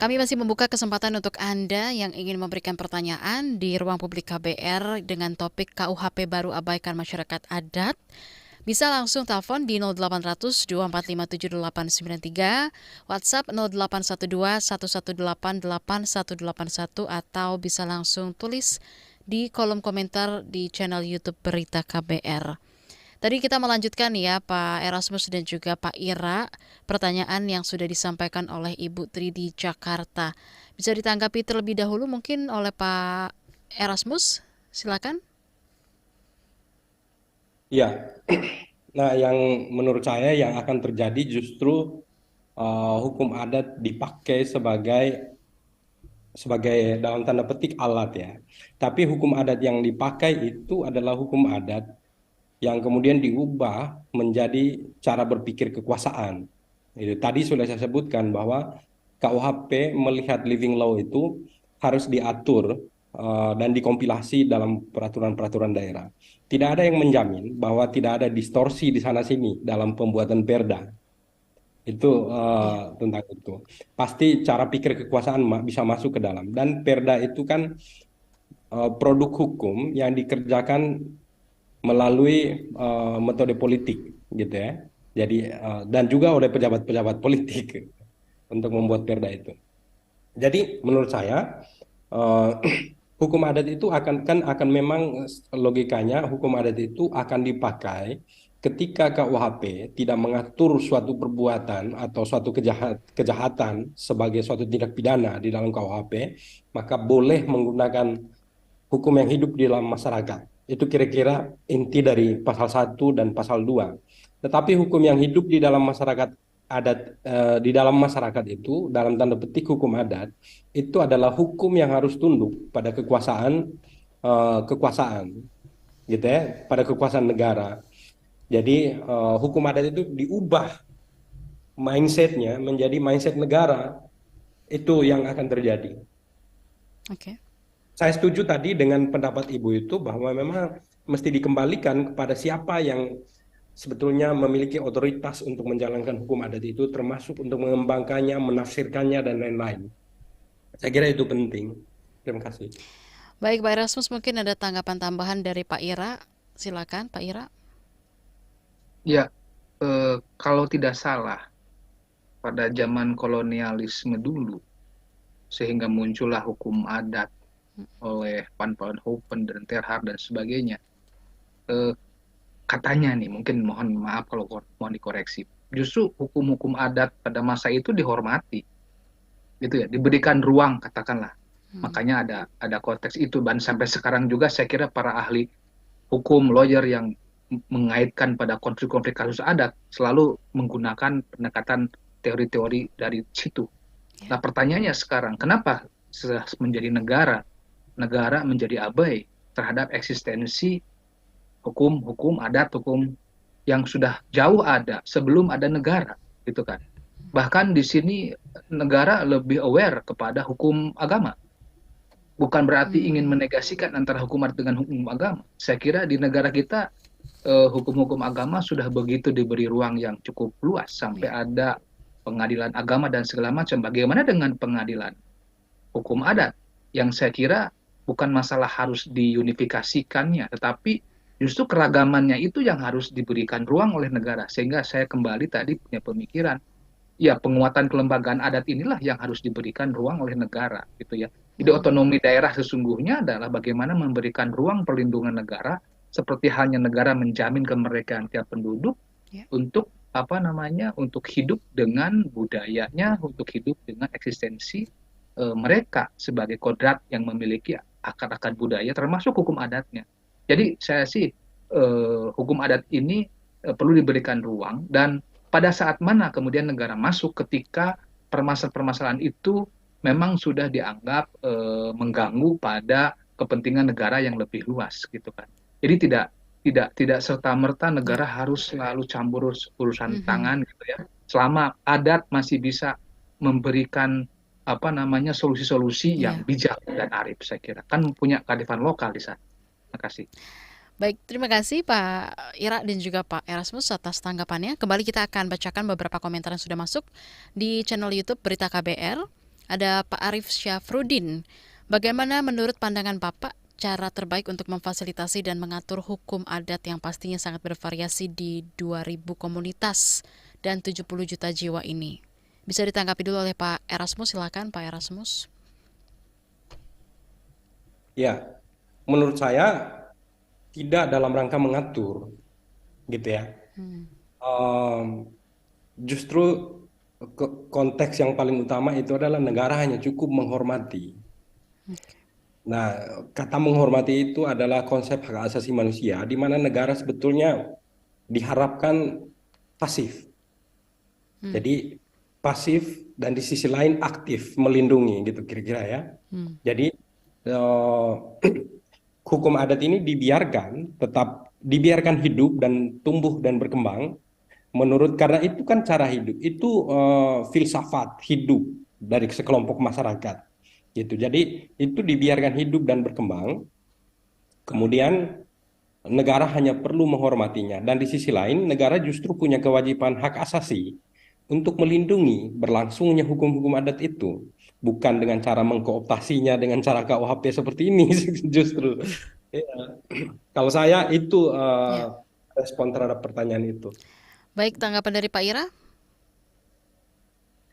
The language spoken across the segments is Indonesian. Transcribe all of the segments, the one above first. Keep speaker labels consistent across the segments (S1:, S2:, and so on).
S1: Kami masih membuka kesempatan untuk Anda yang ingin memberikan pertanyaan di ruang publik KBR dengan topik KUHP baru abaikan masyarakat adat. Bisa langsung telepon di 0800 2457 893, WhatsApp 0812 118 8181 atau bisa langsung tulis di kolom komentar di channel YouTube Berita KBR. Tadi kita melanjutkan ya Pak Erasmus dan juga Pak Ira, pertanyaan yang sudah disampaikan oleh Ibu Tri di Jakarta. Bisa ditanggapi terlebih dahulu mungkin oleh Pak Erasmus, silakan.
S2: Ya, nah yang menurut saya yang akan terjadi justru hukum adat dipakai sebagai dalam tanda petik alat ya. Tapi hukum adat yang dipakai itu adalah hukum adat yang kemudian diubah menjadi cara berpikir kekuasaan. Itu tadi sudah saya sebutkan bahwa KUHP melihat living law itu harus diatur dan dikompilasi dalam peraturan-peraturan daerah. Tidak ada yang menjamin bahwa tidak ada distorsi di sana sini dalam pembuatan perda. Itu
S1: Ya,
S2: tentang itu. Pasti cara pikir kekuasaan bisa masuk ke dalam. Dan perda itu kan produk hukum yang dikerjakan melalui metode politik, gitu ya. Jadi dan juga oleh pejabat-pejabat politik untuk membuat perda itu. Jadi menurut saya eh, hukum adat itu akan memang logikanya hukum adat itu akan dipakai ketika KUHP tidak mengatur suatu perbuatan atau suatu kejahatan sebagai suatu tindak pidana di dalam KUHP, maka boleh menggunakan hukum yang hidup di dalam masyarakat. Itu kira-kira inti dari pasal 1 dan pasal 2. Tetapi hukum yang hidup di dalam masyarakat adat di dalam masyarakat itu dalam tanda petik hukum adat itu adalah hukum yang harus tunduk pada kekuasaan gitu ya, pada kekuasaan negara. Jadi hukum adat itu diubah mindsetnya menjadi mindset negara. Itu yang akan terjadi.
S1: oke.
S2: Saya setuju tadi dengan pendapat Ibu itu bahwa memang mesti dikembalikan kepada siapa yang sebetulnya memiliki otoritas untuk menjalankan hukum adat itu, termasuk untuk mengembangkannya, menafsirkannya, dan lain-lain. Saya kira itu penting. Terima kasih.
S1: Baik Pak Erasmus, mungkin ada tanggapan tambahan dari Pak Ira. Silakan Pak Ira.
S3: Ya, kalau tidak salah, pada zaman kolonialisme dulu, sehingga muncullah hukum adat oleh Van Vollenhoven dan Terhar dan sebagainya. Eh, Katanya nih, mungkin mohon maaf kalau mohon dikoreksi. Justru hukum-hukum adat pada masa itu dihormati, gitu ya, diberikan ruang katakanlah.
S1: Hmm,
S3: Makanya ada konteks itu dan sampai sekarang juga saya kira para ahli hukum lawyer yang mengaitkan pada konflik-konflik kasus adat selalu menggunakan pendekatan teori-teori dari situ.
S1: ya.
S3: Nah, pertanyaannya sekarang, kenapa menjadi negara menjadi abai terhadap eksistensi hukum adat, hukum yang sudah jauh ada sebelum ada negara, gitu kan? Bahkan di sini negara lebih aware kepada hukum agama. Bukan berarti ingin
S1: Hmm,
S3: menegasikan antara hukum adat dengan hukum agama. Saya kira di negara kita hukum-hukum agama sudah begitu diberi ruang yang cukup luas sampai
S1: ya.
S3: ada pengadilan agama dan segala macam. Bagaimana dengan pengadilan hukum adat yang saya kira bukan masalah harus diunifikasikannya, tetapi justru keragamannya itu yang harus diberikan ruang oleh negara. Sehingga saya kembali tadi punya pemikiran, ya penguatan kelembagaan adat inilah yang harus diberikan ruang oleh negara, gitu ya. Jadi
S1: Hmm,
S3: otonomi daerah sesungguhnya adalah bagaimana memberikan ruang perlindungan negara, seperti halnya negara menjamin kemerdekaan tiap penduduk
S1: ya.
S3: untuk apa namanya, untuk hidup dengan budayanya, untuk hidup dengan eksistensi mereka sebagai kodrat yang memiliki akar-akar budaya termasuk hukum adatnya. Jadi saya sih hukum adat ini perlu diberikan ruang, dan pada saat mana kemudian negara masuk ketika permasalahan-permasalahan itu memang sudah dianggap mengganggu pada kepentingan negara yang lebih luas, gitu kan. Jadi tidak serta merta
S1: Ya.
S3: negara harus selalu campur urusan
S1: Mhm.
S3: tangan, gitu ya. Selama adat masih bisa memberikan apa namanya solusi-solusi yang
S1: Ya.
S3: bijak dan arif, saya kira kan punya kearifan lokal di sana. Terima kasih.
S1: Baik, terima kasih Pak Ira dan juga Pak Erasmus atas tanggapannya. Kembali kita akan bacakan beberapa komentar yang sudah masuk di channel YouTube Berita KBR. Ada Pak Arif Syafruddin. Bagaimana menurut pandangan Bapak cara terbaik untuk memfasilitasi dan mengatur hukum adat yang pastinya sangat bervariasi di 2.000 komunitas dan 70 juta jiwa ini? Bisa ditanggapi dulu oleh Pak Erasmus, silakan Pak Erasmus.
S2: Ya, menurut saya tidak dalam rangka mengatur, gitu ya. Em, Justru konteks yang paling utama itu adalah negara hanya cukup menghormati. Nah, kata menghormati itu adalah konsep hak asasi manusia, di mana negara sebetulnya diharapkan pasif. Jadi pasif dan di sisi lain aktif melindungi gitu kira-kira ya. Jadi eh, hukum adat ini tetap dibiarkan hidup dan tumbuh dan berkembang karena itu kan cara hidup, itu filsafat hidup dari sekelompok masyarakat gitu. Jadi itu dibiarkan hidup dan berkembang. Kemudian negara hanya perlu menghormatinya dan di sisi lain negara justru punya kewajiban hak asasi untuk melindungi berlangsungnya hukum-hukum adat itu, bukan dengan cara mengkooptasinya dengan cara KUHP seperti ini justru. Ya. Kalau saya itu
S1: Ya.
S2: respon terhadap pertanyaan itu.
S1: Baik, tanggapan dari Pak Ira?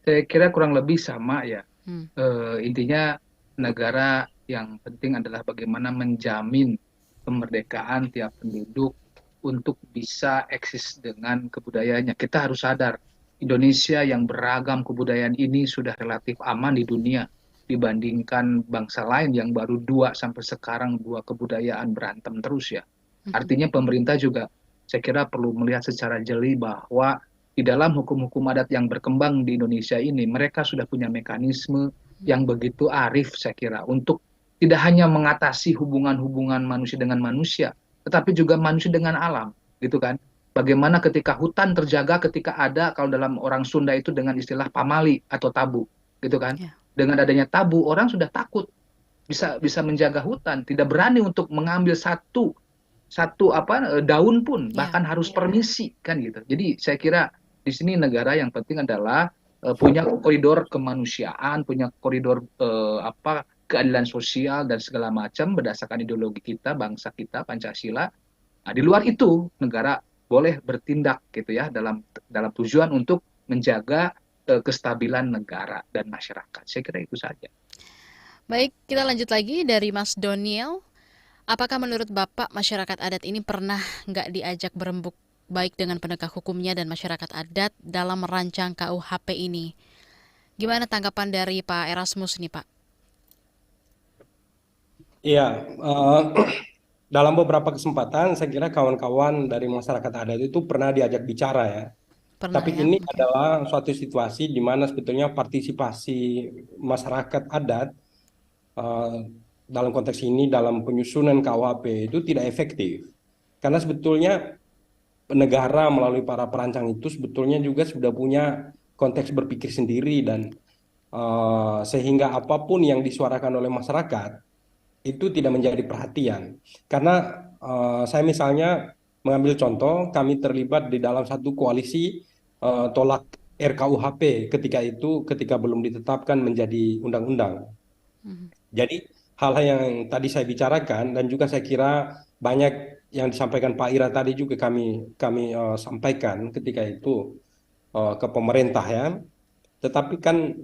S3: Saya kira kurang lebih sama ya.
S1: Hmm.
S3: Intinya negara yang penting adalah bagaimana menjamin kemerdekaan tiap penduduk untuk bisa eksis dengan kebudayaannya. Kita harus sadar, Indonesia yang beragam kebudayaan ini sudah relatif aman di dunia dibandingkan bangsa lain yang baru sampai sekarang dua kebudayaan berantem terus ya. Artinya pemerintah juga saya kira perlu melihat secara jeli bahwa di dalam hukum-hukum adat yang berkembang di Indonesia ini, mereka sudah punya mekanisme yang begitu arif saya kira untuk tidak hanya mengatasi hubungan-hubungan manusia dengan manusia, tetapi juga manusia dengan alam, gitu kan. Bagaimana ketika hutan terjaga ketika ada, kalau dalam orang Sunda itu dengan istilah pamali atau tabu, gitu kan.
S1: Ya.
S3: Dengan adanya tabu, orang sudah takut bisa menjaga hutan, tidak berani untuk mengambil satu daun pun, bahkan harus permisi kan gitu. Jadi saya kira di sini negara yang penting adalah punya koridor kemanusiaan, punya koridor keadilan sosial dan segala macam berdasarkan ideologi kita, bangsa kita, Pancasila. Nah, di luar itu negara boleh bertindak gitu ya dalam tujuan untuk menjaga kestabilan negara dan masyarakat. Saya kira itu saja.
S1: Baik, kita lanjut lagi dari Mas Doniel. Apakah menurut Bapak masyarakat adat ini pernah nggak diajak berembuk baik dengan penegak hukumnya dan masyarakat adat dalam merancang KUHP ini? Gimana tanggapan dari Pak Erasmus nih, Pak?
S2: Iya, dalam beberapa kesempatan saya kira kawan-kawan dari masyarakat adat itu pernah diajak bicara ya.
S1: Pernah
S2: Tapi
S1: ya?
S2: ini
S1: Oke.
S2: adalah suatu situasi di mana sebetulnya partisipasi masyarakat adat eh, dalam konteks ini dalam penyusunan KUHP itu tidak efektif. Karena sebetulnya negara melalui para perancang itu sebetulnya juga sudah punya konteks berpikir sendiri dan sehingga apapun yang disuarakan oleh masyarakat itu tidak menjadi perhatian. Karena saya misalnya mengambil contoh, kami terlibat di dalam satu koalisi tolak RKUHP ketika belum ditetapkan menjadi undang-undang. Jadi hal-hal yang tadi saya bicarakan dan juga saya kira banyak yang disampaikan Pak Ira tadi juga kami sampaikan ketika itu ke pemerintah ya. Tetapi kan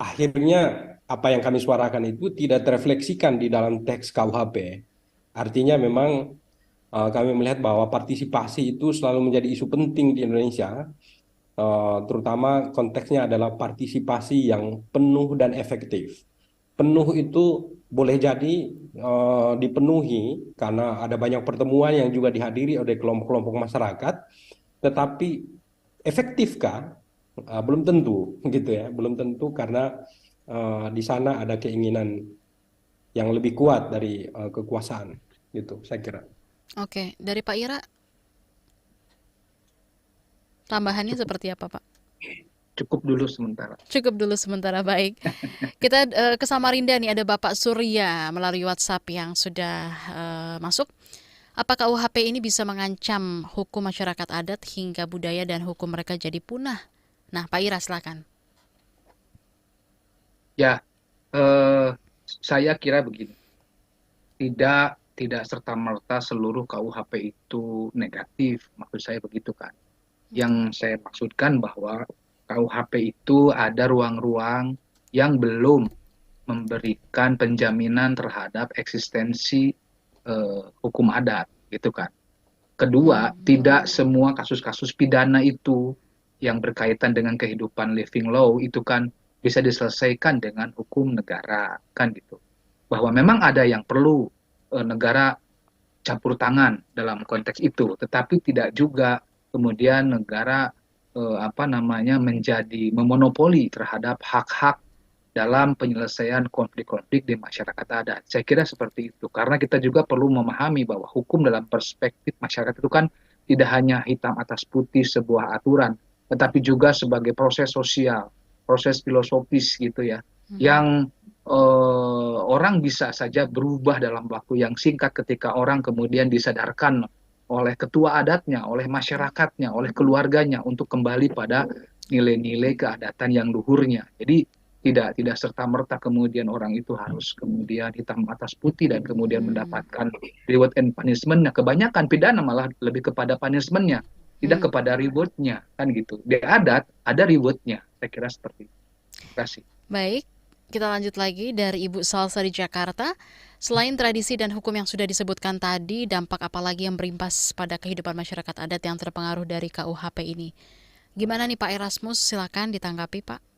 S2: akhirnya apa yang kami suarakan itu tidak terefleksikan di dalam teks KUHP. Artinya memang kami melihat bahwa partisipasi itu selalu menjadi isu penting di Indonesia, terutama konteksnya adalah partisipasi yang penuh dan efektif. Penuh itu boleh jadi dipenuhi karena ada banyak pertemuan yang juga dihadiri oleh kelompok-kelompok masyarakat, tetapi efektifkah? Belum tentu, gitu ya, belum tentu karena di sana ada keinginan yang lebih kuat dari kekuasaan, gitu, saya kira.
S1: Oke, dari Pak Ira, tambahannya
S3: Cukup,
S1: seperti apa, Pak?
S3: cukup dulu sementara.
S1: Cukup dulu sementara, baik. Kita ke Samarinda nih, ada Bapak Surya melalui WhatsApp yang sudah masuk. Apakah UHP ini bisa mengancam hukum masyarakat adat hingga budaya dan hukum mereka jadi punah? Nah, Pak Ira silakan.
S3: Ya, eh, saya kira begini, tidak serta-merta seluruh KUHP itu negatif, maksud saya begitu kan. Yang saya maksudkan bahwa KUHP itu ada ruang-ruang yang belum memberikan penjaminan terhadap eksistensi hukum adat, gitu kan. Kedua, tidak semua kasus-kasus pidana itu yang berkaitan dengan kehidupan living law itu kan bisa diselesaikan dengan hukum negara, kan gitu. Bahwa memang ada yang perlu negara campur tangan dalam konteks itu, tetapi tidak juga kemudian negara menjadi memonopoli terhadap hak-hak dalam penyelesaian konflik-konflik di masyarakat adat. Saya kira seperti itu, karena kita juga perlu memahami bahwa hukum dalam perspektif masyarakat itu kan tidak hanya hitam atas putih sebuah aturan, tetapi juga sebagai proses sosial, proses filosofis gitu ya, yang orang bisa saja berubah dalam waktu yang singkat ketika orang kemudian disadarkan oleh ketua adatnya, oleh masyarakatnya, oleh keluarganya untuk kembali pada nilai-nilai keadatan yang luhurnya. Jadi tidak serta-merta kemudian orang itu harus kemudian hitam atas putih dan kemudian mendapatkan reward and punishment-nya. Kebanyakan pidana malah lebih kepada punishment-nya, tidak kepada reward-nya, kan gitu. Di adat ada reward-nya, saya kira seperti itu. Terima kasih.
S1: Baik, kita lanjut lagi dari Ibu Salsa di Jakarta. Selain tradisi dan hukum yang sudah disebutkan tadi, dampak apa lagi yang berimbas pada kehidupan masyarakat adat yang terpengaruh dari KUHP ini? Gimana nih Pak Erasmus? Silakan ditanggapi Pak.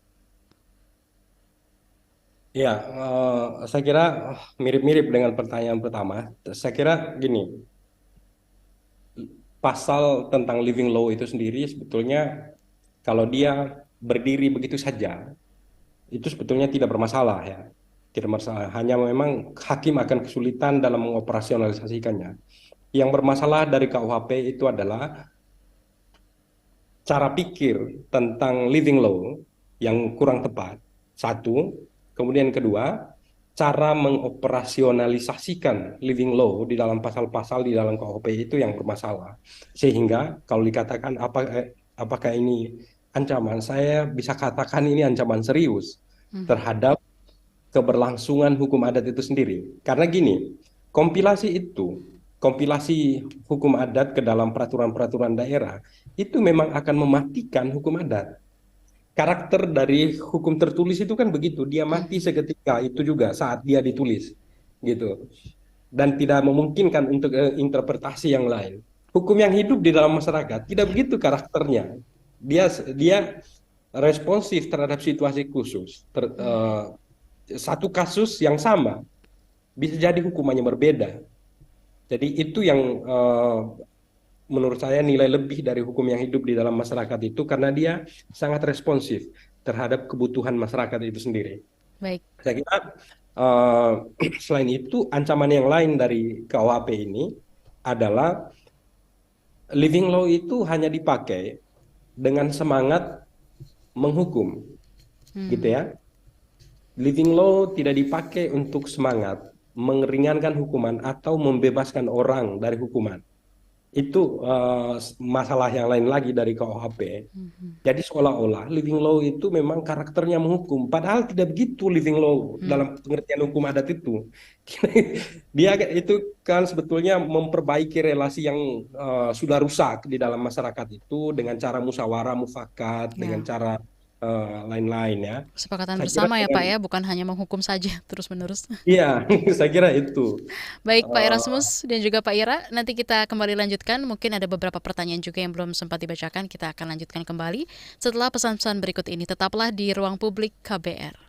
S2: Ya, saya kira mirip-mirip dengan pertanyaan pertama. Saya kira gini, pasal tentang living law itu sendiri sebetulnya kalau dia berdiri begitu saja, itu sebetulnya tidak bermasalah ya. Tidak bermasalah, hanya memang hakim akan kesulitan dalam mengoperasionalisasikannya. Yang bermasalah dari KUHP itu adalah cara pikir tentang living law yang kurang tepat, satu. Kemudian kedua, cara mengoperasionalisasikan living law di dalam pasal-pasal di dalam KUHP itu yang bermasalah. Sehingga kalau dikatakan apakah ini ancaman, saya bisa katakan ini ancaman serius terhadap keberlangsungan hukum adat itu sendiri. Karena gini, kompilasi hukum adat ke dalam peraturan-peraturan daerah, itu memang akan mematikan hukum adat. Karakter dari hukum tertulis itu kan begitu, dia mati seketika itu juga saat dia ditulis, gitu. Dan tidak memungkinkan untuk interpretasi yang lain. Hukum yang hidup di dalam masyarakat tidak begitu karakternya. Dia responsif terhadap situasi khusus. Satu kasus yang sama bisa jadi hukumannya berbeda. Jadi itu yang menurut saya nilai lebih dari hukum yang hidup di dalam masyarakat itu, karena dia sangat responsif terhadap kebutuhan masyarakat itu sendiri.
S1: Baik.
S2: Saya kira selain itu ancaman yang lain dari KUHP ini adalah living law itu hanya dipakai dengan semangat menghukum, gitu ya. Living law tidak dipakai untuk semangat meringankan hukuman atau membebaskan orang dari hukuman. Itu masalah yang lain lagi dari KUHP. Jadi seolah-olah living law itu memang karakternya menghukum, padahal tidak begitu living law dalam pengertian hukum adat itu. Dia itu kan sebetulnya memperbaiki relasi yang sudah rusak di dalam masyarakat itu dengan cara musyawarah mufakat, dengan cara lain-lain ya.
S1: Kesepakatan
S2: Saya
S1: bersama
S2: kira
S1: ya Pak ya, bukan hanya menghukum saja terus-menerus.
S2: Iya, saya kira itu.
S1: Baik Pak Erasmus dan juga Pak Ira, nanti kita kembali lanjutkan. Mungkin ada beberapa pertanyaan juga yang belum sempat dibacakan, kita akan lanjutkan kembali setelah pesan-pesan berikut ini. Tetaplah di Ruang Publik KBR.